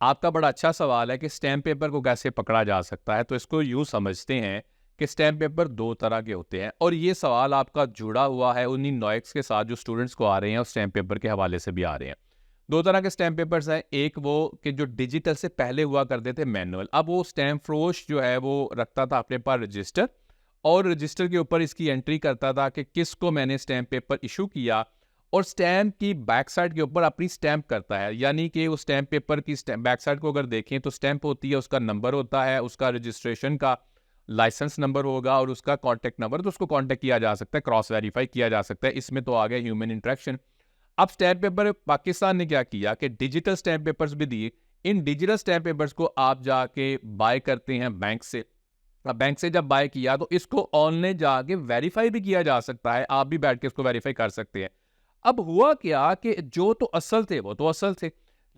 आपका बड़ा अच्छा सवाल है कि स्टैम्प पेपर को कैसे पकड़ा जा सकता है। तो इसको यूँ समझते हैं कि स्टैम्प पेपर 2 तरह के होते हैं और ये सवाल आपका जुड़ा हुआ है उन्हीं नॉइक्स के साथ जो स्टूडेंट्स को आ रहे हैं और स्टैम्प पेपर के हवाले से भी आ रहे हैं। 2 तरह के स्टैम्प पेपर्स हैं, एक वो कि जो डिजिटल से पहले हुआ करते थे मैनुअल। अब वो स्टैम्प फरोश जो है वो रखता था अपने पास रजिस्टर और रजिस्टर के ऊपर इसकी एंट्री करता था कि किसको मैंने स्टैम्प पेपर इशू किया और स्टैम्प की बैक साइड के ऊपर अपनी स्टैम्प करता है। यानी कि उस स्टैम्प पेपर की बैक साइड को अगर देखें तो स्टैम्प होती है, उसका नंबर होता है, उसका रजिस्ट्रेशन का लाइसेंस नंबर होगा और उसका कॉन्टैक्ट नंबर, तो उसको कॉन्टैक्ट किया जा सकता है, क्रॉस वेरीफाई किया जा सकता है। इसमें तो आ गया ह्यूमन इंटरेक्शन। अब स्टैम्प पेपर पाकिस्तान ने क्या किया कि डिजिटल स्टैम्प पेपर्स भी दिए। इन डिजिटल स्टैम्प पेपर्स को आप जाके बाय करते हैं बैंक से। अब बैंक से जब बाय किया तो इसको ऑनलाइन जाके वेरीफाई भी किया जा सकता है, आप भी बैठ के इसको वेरीफाई कर सकते हैं। अब हुआ क्या कि जो तो असल थे वो तो असल थे,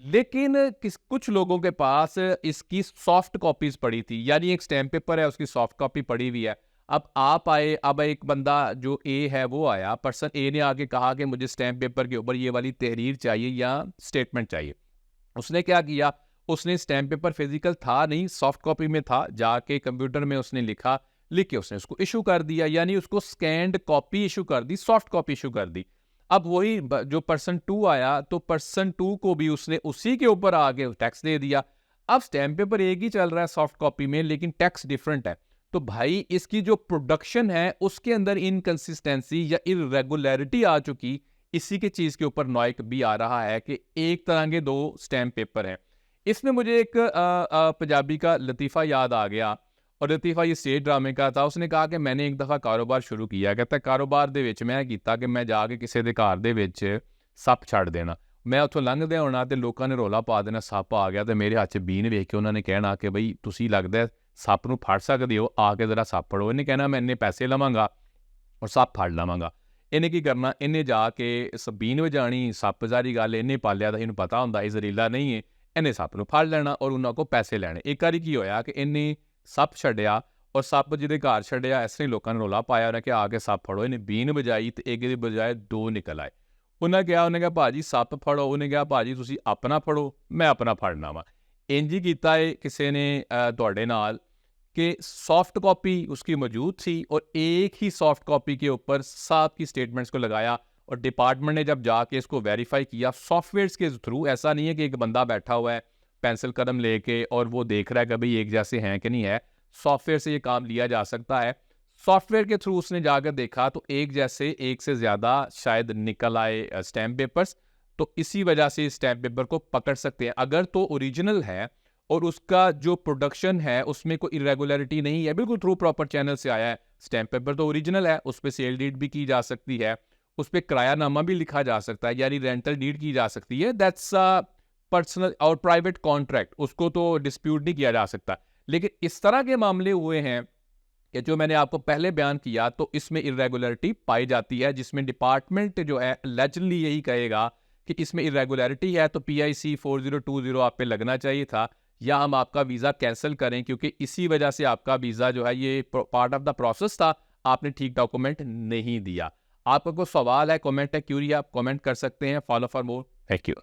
लेकिन कुछ लोगों के पास इसकी सॉफ्ट कॉपीज पड़ी थी, यानी एक स्टैम्प पेपर है उसकी सॉफ्ट कॉपी पड़ी हुई है। अब आप आए, अब एक बंदा जो ए है वो आया, पर्सन ए ने आके कहा कि मुझे स्टैम्प पेपर के ऊपर ये वाली तहरीर चाहिए या स्टेटमेंट चाहिए। उसने क्या किया, उसने स्टैम्प पेपर फिजिकल था नहीं, सॉफ्ट कॉपी में था, जाके कंप्यूटर में उसने लिखा, लिख के उसने उसको इशू कर दिया, यानी उसको स्कैन्ड कॉपी इशू कर दी, सॉफ्ट कॉपी इशू कर दी। अब वही जो पर्सन टू आया तो पर्सन टू को भी उसने उसी के ऊपर आगे टैक्स दे दिया। अब स्टैम्प पेपर एक ही चल रहा है सॉफ्ट कॉपी में, लेकिन टैक्स डिफरेंट है। तो भाई इसकी जो प्रोडक्शन है उसके अंदर इनकंसिस्टेंसी या इरेगुलरिटी आ चुकी, इसी के चीज के ऊपर नॉइक भी आ रहा है कि एक तरह के 2 स्टैम्प पेपर हैं। इसमें मुझे एक पंजाबी का लतीफ़ा याद आ गया और लतीफ़ा ये स्टेज ड्रामे का था। उसने कहा कि मैंने एक दफ़ा कारोबार शुरू किया, कहता कारोबार ਦੇ ਵਿੱਚ ਮੈਂ ਕੀਤਾ ਕਿ ਮੈਂ ਜਾ ਕੇ ਕਿਸੇ ਦੇ ਘਰ ਦੇ ਵਿੱਚ ਸੱਪ ਛੱਡ ਦੇਣਾ। ਮੈਂ ਉੱਥੋਂ ਲੰਘਦੇ ਹੋਣਾ ਤੇ ਲੋਕਾਂ ਨੇ ਰੌਲਾ ਪਾ ਦੇਣਾ ਸੱਪ ਆ ਗਿਆ, ਤੇ ਮੇਰੇ ਹੱਥ 'ਚ ਬੀਨ ਵੇਖ ਕੇ ਉਹਨਾਂ ਨੇ ਕਹਿਣਾ ਕਿ ਬਈ ਤੁਸੀਂ ਲੱਗਦਾ ਸੱਪ ਨੂੰ ਫੜ ਸਕਦੇ ਹੋ, ਆ ਕੇ ਜ਼ਰਾ ਸੱਪ ਫੜੋ। ਇਹਨੇ ਕਹਿਣਾ ਮੈਂ ਇੰਨੇ ਪੈਸੇ ਲਵਾਂਗਾ ਔਰ ਸੱਪ ਫੜ ਲਵਾਂਗਾ। ਇਹਨੇ ਕੀ ਕਰਨਾ, ਇਹਨੇ ਜਾ ਕੇ ਬੀਨ ਵਜਾਣੀ, ਸੱਪ ਜ਼ਾਰੀ ਗੱਲ ਇਹਨੇ ਪਾਲਿਆ ਤਾਂ ਇਹਨੂੰ ਪਤਾ ਹੁੰਦਾ ਇਹ ਜ਼ਹਿਰੀਲਾ ਨਹੀਂ ਹੈ, ਇਹਨੇ ਸੱਪ ਨੂੰ ਫੜ ਲੈਣਾ ਔਰ ਉਹਨਾਂ ਕੋਲ ਪੈਸੇ ਲੈਣੇ। ਇੱਕ ਵਾਰੀ ਕੀ ਹੋਇਆ ਕਿ ਇਹਨੇ ਸੱਪ ਛੱਡਿਆ ਔਰ ਸੱਪ ਜਿਹਦੇ ਘਰ ਛੱਡਿਆ, ਇਸ ਤਰ੍ਹਾਂ ਹੀ ਲੋਕਾਂ ਨੇ ਰੌਲਾ ਪਾਇਆ, ਉਹਨੇ ਕਿ ਆ ਕੇ ਸੱਪ ਫੜੋ। ਇਹਨੇ ਬੀਨ ਵਜਾਈ ਤੇ ਇੱਕ ਦੀ ਬਜਾਏ 2 ਨਿਕਲ ਆਏ। ਉਹਨੇ ਕਿਹਾ ਭਾਜੀ ਸੱਪ ਫੜੋ, ਉਹਨੇ ਕਿਹਾ ਭਾਜੀ ਤੁਸੀਂ ਆਪਣਾ ਫੜੋ, ਮੈਂ ਆਪਣਾ ਫੜਨਾ ਵਾ। ਇੰਝ ਹੀ ਕੀਤਾ ਹੈ ਕਿਸੇ ਨੇ ਤੁਹਾਡੇ ਨਾਲ कि सॉफ्ट कॉपी उसकी मौजूद थी और एक ही सॉफ्ट कॉपी के ऊपर साहब की स्टेटमेंट्स को लगाया और डिपार्टमेंट ने जब जाके इसको वेरीफाई किया सॉफ्टवेयर्स के थ्रू, ऐसा नहीं है कि एक बंदा बैठा हुआ है पेंसिल कलम लेके और वो देख रहा है कि भाई एक जैसे हैं कि नहीं है, सॉफ्टवेयर से ये काम लिया जा सकता है। सॉफ्टवेयर के थ्रू उसने जाकर देखा तो एक जैसे, एक से ज़्यादा शायद निकल आए स्टैम्प पेपर्स, तो इसी वजह से स्टैम्प पेपर को पकड़ सकते हैं। अगर तो ओरिजिनल है और उसका जो प्रोडक्शन है उसमें कोई इरेगुलरिटी नहीं है, बिल्कुल थ्रू प्रॉपर चैनल से आया है, स्टैम्प पेपर तो ओरिजिनल है, उस पर सेल डीड भी की जा सकती है, उस पर किरायानामा भी लिखा जा सकता है, यानी रेंटल डीड की जा सकती है। दैट्स पर्सनल और प्राइवेट कॉन्ट्रैक्ट, उसको तो डिस्प्यूट नहीं किया जा सकता। लेकिन इस तरह के मामले हुए हैं कि जो मैंने आपको पहले बयान किया, तो इसमें इरेगुलरिटी पाई जाती है, जिसमें डिपार्टमेंट जो है एलिजिबली यही कहेगा कि इसमें इरेगुलरिटी है तो PIC 4020 आप पे लगना चाहिए था, या हम आपका वीज़ा कैंसिल करें क्योंकि इसी वजह से आपका वीज़ा जो है ये पार्ट ऑफ द प्रोसेस था, आपने ठीक डॉक्यूमेंट नहीं दिया। आपका कोई सवाल है, कमेंट है, क्यूरी है, आप कमेंट कर सकते हैं। Follow for more. Thank you.